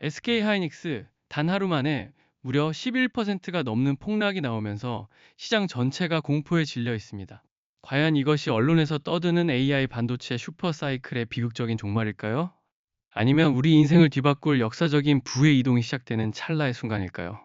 SK하이닉스 단 하루 만에 무려 11%가 넘는 폭락이 나오면서 시장 전체가 공포에 질려 있습니다. 과연 이것이 언론에서 떠드는 AI 반도체 슈퍼사이클의 비극적인 종말일까요? 아니면 우리 인생을 뒤바꿀 역사적인 부의 이동이 시작되는 찰나의 순간일까요?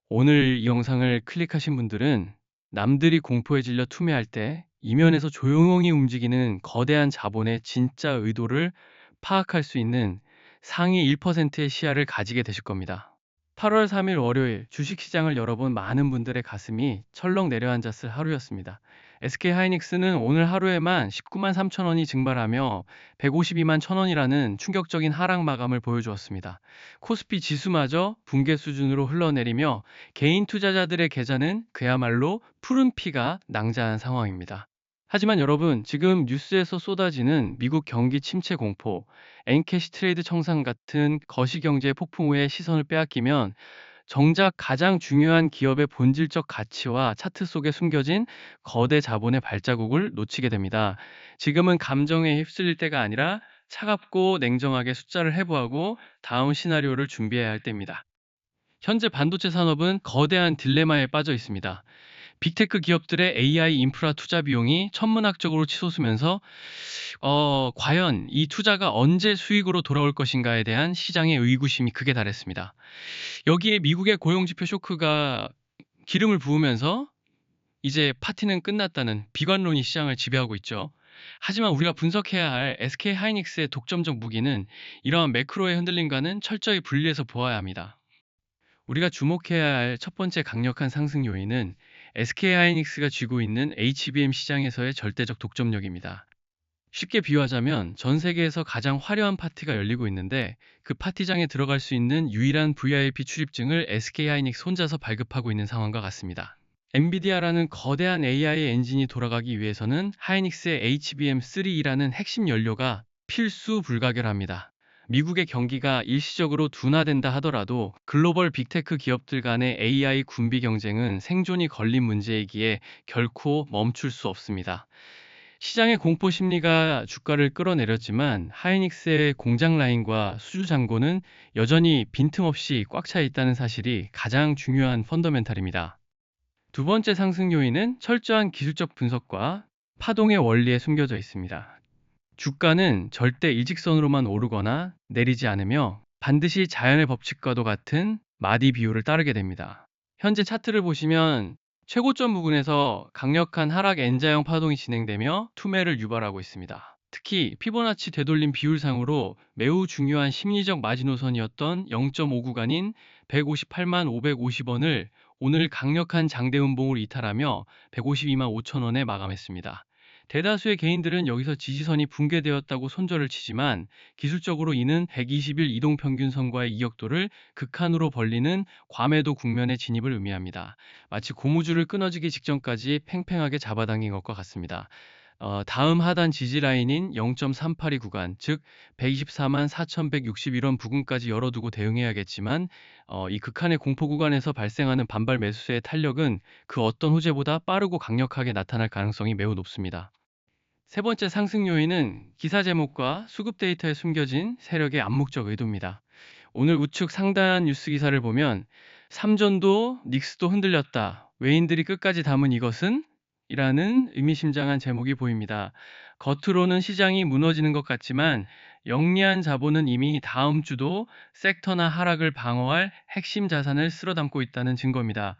오늘 이 영상을 클릭하신 분들은 남들이 공포에 질려 투매할 때 이면에서 조용히 움직이는 거대한 자본의 진짜 의도를 파악할 수 있는 상위 1%의 시야를 가지게 되실 겁니다. 8월 3일 월요일 주식시장을 열어본 많은 분들의 가슴이 철렁 내려앉았을 하루였습니다. SK하이닉스는 오늘 하루에만 19만 3천 원이 증발하며 152만 1천 원이라는 충격적인 하락 마감을 보여주었습니다. 코스피 지수마저 붕괴 수준으로 흘러내리며 개인 투자자들의 계좌는 그야말로 푸른 피가 낭자한 상황입니다. 하지만 여러분, 지금 뉴스에서 쏟아지는 미국 경기 침체 공포, 엔캐시 트레이드 청산 같은 거시경제 폭풍 후에 시선을 빼앗기면 정작 가장 중요한 기업의 본질적 가치와 차트 속에 숨겨진 거대 자본의 발자국을 놓치게 됩니다. 지금은 감정에 휩쓸릴 때가 아니라 차갑고 냉정하게 숫자를 해부하고 다음 시나리오를 준비해야 할 때입니다. 현재 반도체 산업은 거대한 딜레마에 빠져 있습니다. 빅테크 기업들의 AI 인프라 투자 비용이 천문학적으로 치솟으면서 과연 이 투자가 언제 수익으로 돌아올 것인가에 대한 시장의 의구심이 극에 달했습니다. 여기에 미국의 고용지표 쇼크가 기름을 부으면서 이제 파티는 끝났다는 비관론이 시장을 지배하고 있죠. 하지만 우리가 분석해야 할 SK하이닉스의 독점적 무기는 이러한 매크로의 흔들림과는 철저히 분리해서 보아야 합니다. 우리가 주목해야 할 첫 번째 강력한 상승 요인은 SK하이닉스가 쥐고 있는 HBM 시장에서의 절대적 독점력입니다. 쉽게 비유하자면 전 세계에서 가장 화려한 파티가 열리고 있는데 그 파티장에 들어갈 수 있는 유일한 VIP 출입증을 SK하이닉스 혼자서 발급하고 있는 상황과 같습니다. 엔비디아라는 거대한 AI 엔진이 돌아가기 위해서는 하이닉스의 HBM3E라는 핵심 연료가 필수 불가결합니다. 미국의 경기가 일시적으로 둔화된다 하더라도 글로벌 빅테크 기업들 간의 AI 군비 경쟁은 생존이 걸린 문제이기에 결코 멈출 수 없습니다. 시장의 공포 심리가 주가를 끌어내렸지만 하이닉스의 공장 라인과 수주 잔고는 여전히 빈틈없이 꽉 차 있다는 사실이 가장 중요한 펀더멘탈입니다. 두 번째 상승 요인은 철저한 기술적 분석과 파동의 원리에 숨겨져 있습니다. 주가는 절대 일직선으로만 오르거나 내리지 않으며 반드시 자연의 법칙과도 같은 마디 비율을 따르게 됩니다. 현재 차트를 보시면 최고점 부근에서 강력한 하락 N자형 파동이 진행되며 투매를 유발하고 있습니다. 특히 피보나치 되돌림 비율상으로 매우 중요한 심리적 마지노선이었던 0.5 구간인 158만 550원을 오늘 강력한 장대 음봉으로 이탈하며 152만 5천 원에 마감했습니다. 대다수의 개인들은 여기서 지지선이 붕괴되었다고 손절을 치지만 기술적으로 이는 120일 이동평균선과의 이격도를 극한으로 벌리는 과매도 국면의 진입을 의미합니다. 마치 고무줄을 끊어지기 직전까지 팽팽하게 잡아당긴 것과 같습니다. 다음 하단 지지 라인인 0.382 구간, 즉 124만 4,161원 부근까지 열어두고 대응해야겠지만 이 극한의 공포 구간에서 발생하는 반발 매수세의 탄력은 그 어떤 호재보다 빠르고 강력하게 나타날 가능성이 매우 높습니다. 세 번째 상승 요인은 기사 제목과 수급 데이터에 숨겨진 세력의 암묵적 의도입니다. 오늘 우측 상단 뉴스 기사를 보면 삼전도 닉스도 흔들렸다. 외인들이 끝까지 담은 이것은? 이라는 의미심장한 제목이 보입니다. 겉으로는 시장이 무너지는 것 같지만 영리한 자본은 이미 다음 주도 섹터나 하락을 방어할 핵심 자산을 쓸어 담고 있다는 증거입니다.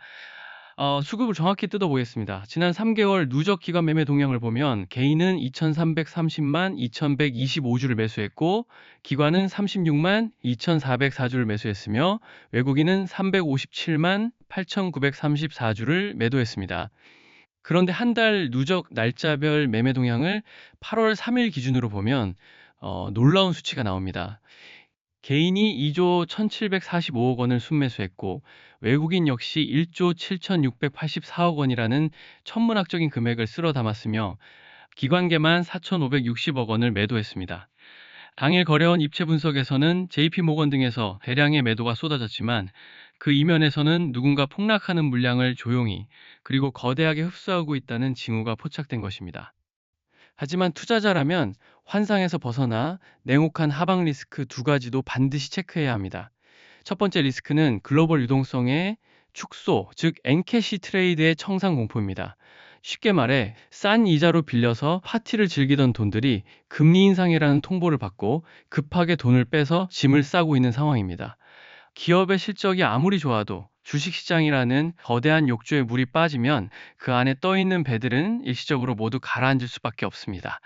수급을 정확히 뜯어보겠습니다. 지난 3개월 누적 기관 매매 동향을 보면 개인은 2,330만 2,125주를 매수했고 기관은 36만 2,404주를 매수했으며 외국인은 357만 8,934주를 매도했습니다. 그런데 한 달 누적 날짜별 매매 동향을 8월 3일 기준으로 보면 놀라운 수치가 나옵니다. 개인이 2조 1,745억 원을 순매수했고 외국인 역시 1조 7,684억 원이라는 천문학적인 금액을 쓸어 담았으며 기관계만 4,560억 원을 매도했습니다. 당일 거래원 입체 분석에서는 JP모건 등에서 대량의 매도가 쏟아졌지만 그 이면에서는 누군가 폭락하는 물량을 조용히 그리고 거대하게 흡수하고 있다는 징후가 포착된 것입니다. 하지만 투자자라면 환상에서 벗어나 냉혹한 하방 리스크 두 가지도 반드시 체크해야 합니다. 첫 번째 리스크는 글로벌 유동성의 축소, 즉 엔캐시 트레이드의 청산 공포입니다. 쉽게 말해 싼 이자로 빌려서 파티를 즐기던 돈들이 금리 인상이라는 통보를 받고 급하게 돈을 빼서 짐을 싸고 있는 상황입니다. 기업의 실적이 아무리 좋아도 주식시장이라는 거대한 욕조에 물이 빠지면 그 안에 떠있는 배들은 일시적으로 모두 가라앉을 수밖에 없습니다.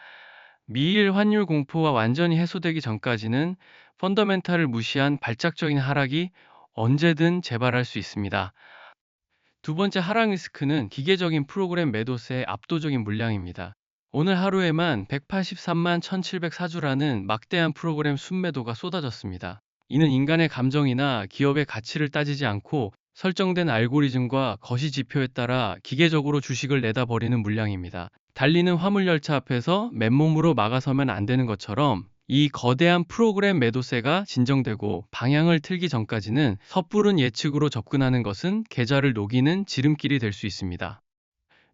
미일 환율 공포가 완전히 해소되기 전까지는 펀더멘탈을 무시한 발작적인 하락이 언제든 재발할 수 있습니다. 두 번째 하락 리스크는 기계적인 프로그램 매도세의 압도적인 물량입니다. 오늘 하루에만 183만 1704주라는 막대한 프로그램 순매도가 쏟아졌습니다. 이는 인간의 감정이나 기업의 가치를 따지지 않고 설정된 알고리즘과 거시 지표에 따라 기계적으로 주식을 내다버리는 물량입니다. 달리는 화물열차 앞에서 맨몸으로 막아서면 안 되는 것처럼 이 거대한 프로그램 매도세가 진정되고 방향을 틀기 전까지는 섣부른 예측으로 접근하는 것은 계좌를 녹이는 지름길이 될 수 있습니다.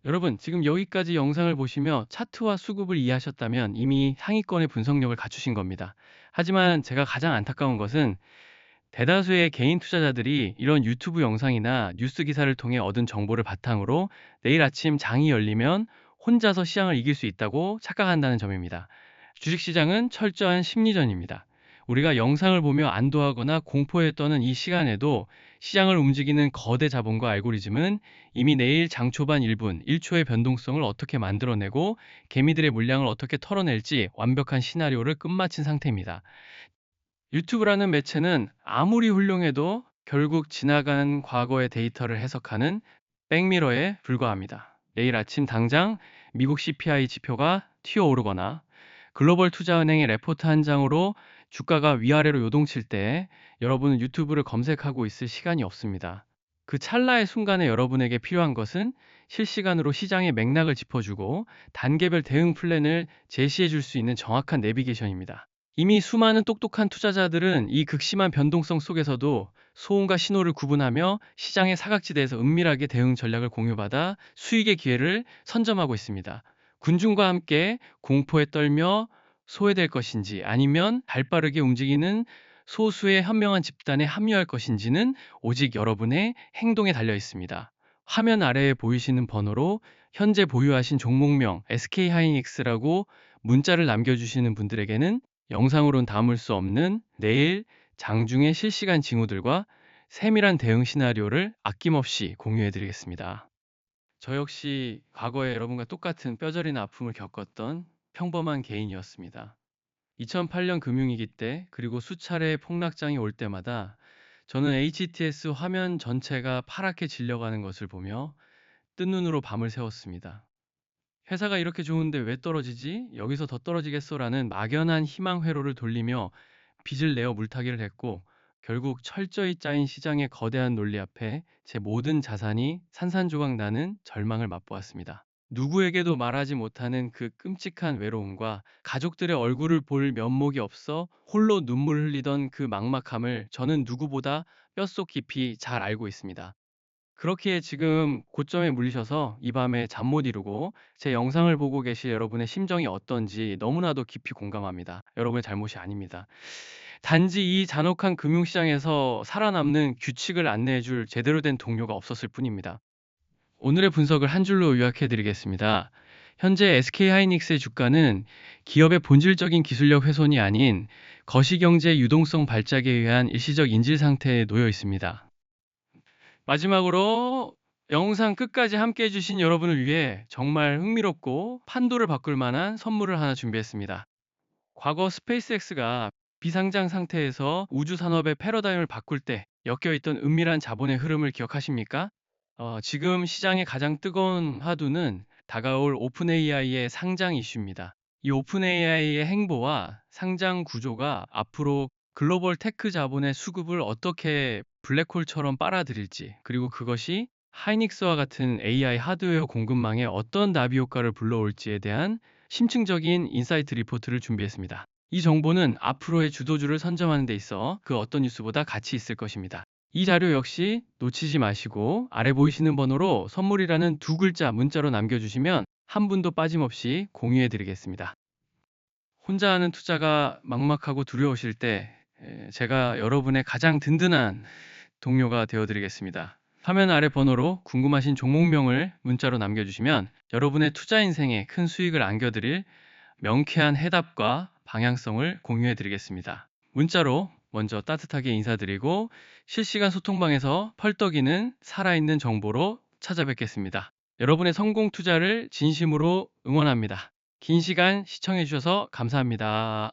여러분, 지금 여기까지 영상을 보시며 차트와 수급을 이해하셨다면 이미 상위권의 분석력을 갖추신 겁니다. 하지만 제가 가장 안타까운 것은 대다수의 개인 투자자들이 이런 유튜브 영상이나 뉴스 기사를 통해 얻은 정보를 바탕으로 내일 아침 장이 열리면 혼자서 시장을 이길 수 있다고 착각한다는 점입니다. 주식시장은 철저한 심리전입니다. 우리가 영상을 보며 안도하거나 공포에 떠는 이 시간에도 시장을 움직이는 거대 자본과 알고리즘은 이미 내일 장 초반 1분, 1초의 변동성을 어떻게 만들어내고 개미들의 물량을 어떻게 털어낼지 완벽한 시나리오를 끝마친 상태입니다. 유튜브라는 매체는 아무리 훌륭해도 결국 지나간 과거의 데이터를 해석하는 백미러에 불과합니다. 내일 아침 당장 미국 CPI 지표가 튀어오르거나 글로벌 투자은행의 레포트 한 장으로 주가가 위아래로 요동칠 때 여러분은 유튜브를 검색하고 있을 시간이 없습니다. 그 찰나의 순간에 여러분에게 필요한 것은 실시간으로 시장의 맥락을 짚어주고 단계별 대응 플랜을 제시해 줄 수 있는 정확한 내비게이션입니다. 이미 수많은 똑똑한 투자자들은 이 극심한 변동성 속에서도 소음과 신호를 구분하며 시장의 사각지대에서 은밀하게 대응 전략을 공유받아 수익의 기회를 선점하고 있습니다. 군중과 함께 공포에 떨며 소외될 것인지 아니면 발빠르게 움직이는 소수의 현명한 집단에 합류할 것인지는 오직 여러분의 행동에 달려 있습니다. 화면 아래에 보이시는 번호로 현재 보유하신 종목명 SK하이닉스라고 문자를 남겨주시는 분들에게는 영상으론 담을 수 없는 내일 장중의 실시간 징후들과 세밀한 대응 시나리오를 아낌없이 공유해 드리겠습니다. 저 역시 과거에 여러분과 똑같은 뼈저리는 아픔을 겪었던 평범한 개인이었습니다. 2008년 금융위기 때 그리고 수차례의 폭락장이 올 때마다 저는 HTS 화면 전체가 파랗게 질려가는 것을 보며 뜬 눈으로 밤을 새웠습니다. 회사가 이렇게 좋은데 왜 떨어지지? 여기서 더 떨어지겠어라는 막연한 희망 회로를 돌리며 빚을 내어 물타기를 했고 결국 철저히 짜인 시장의 거대한 논리 앞에 제 모든 자산이 산산조각 나는 절망을 맛보았습니다. 누구에게도 말하지 못하는 그 끔찍한 외로움과 가족들의 얼굴을 볼 면목이 없어 홀로 눈물 흘리던 그 막막함을 저는 누구보다 뼛속 깊이 잘 알고 있습니다. 그렇기에 지금 고점에 물리셔서 이 밤에 잠 못 이루고 제 영상을 보고 계실 여러분의 심정이 어떤지 너무나도 깊이 공감합니다. 여러분의 잘못이 아닙니다. 단지 이 잔혹한 금융시장에서 살아남는 규칙을 안내해 줄 제대로 된 동료가 없었을 뿐입니다. 오늘의 분석을 한 줄로 요약해 드리겠습니다. 현재 SK하이닉스의 주가는 기업의 본질적인 기술력 훼손이 아닌 거시경제 유동성 발작에 의한 일시적 인질 상태에 놓여 있습니다. 마지막으로 영상 끝까지 함께 해주신 여러분을 위해 정말 흥미롭고 판도를 바꿀 만한 선물을 하나 준비했습니다. 과거 스페이스X가 비상장 상태에서 우주 산업의 패러다임을 바꿀 때 엮여있던 은밀한 자본의 흐름을 기억하십니까? 지금 시장의 가장 뜨거운 화두는 다가올 오픈 AI의 상장 이슈입니다. 이 오픈 AI의 행보와 상장 구조가 앞으로 글로벌 테크 자본의 수급을 어떻게 블랙홀처럼 빨아들일지, 그리고 그것이 하이닉스와 같은 AI 하드웨어 공급망에 어떤 나비 효과를 불러올지에 대한 심층적인 인사이트 리포트를 준비했습니다. 이 정보는 앞으로의 주도주를 선점하는 데 있어 그 어떤 뉴스보다 가치 있을 것입니다. 이 자료 역시 놓치지 마시고 아래 보이시는 번호로 선물이라는 두 글자 문자로 남겨주시면 한 분도 빠짐없이 공유해 드리겠습니다. 혼자 하는 투자가 막막하고 두려우실 때 제가 여러분의 가장 든든한 동료가 되어 드리겠습니다. 화면 아래 번호로 궁금하신 종목명을 문자로 남겨주시면 여러분의 투자 인생에 큰 수익을 안겨드릴 명쾌한 해답과 방향성을 공유해 드리겠습니다. 문자로 먼저 따뜻하게 인사드리고 실시간 소통방에서 펄떡이는 살아있는 정보로 찾아뵙겠습니다. 여러분의 성공 투자를 진심으로 응원합니다. 긴 시간 시청해 주셔서 감사합니다.